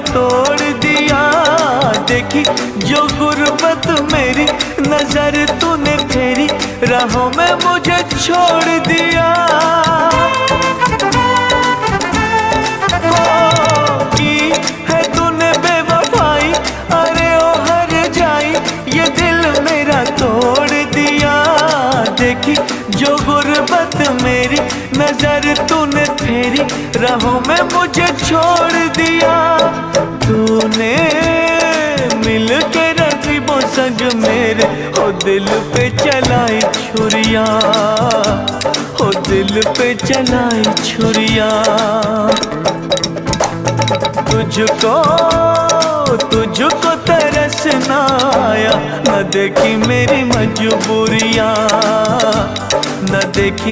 तोड़ दिया। देखी जो गुर्बत मेरी, नजर तूने फेरी, राहों में मुझे छोड़ दिया। की है तूने बेवफाई, अरे ओ हर जाई, ये दिल मेरा तोड़ दिया। देखी जो गुर्बत मेरी, नजर तूने फेरी, राहों में मुझे छोड़ दिया। तूने मिल के रकीबों संग मेरे, हो दिल पे चलाई छुरिया, हो दिल पे चलाई छुरिया। तुझको तरस ना आया, न देखी मेरी मजबूरियाँ, न देखी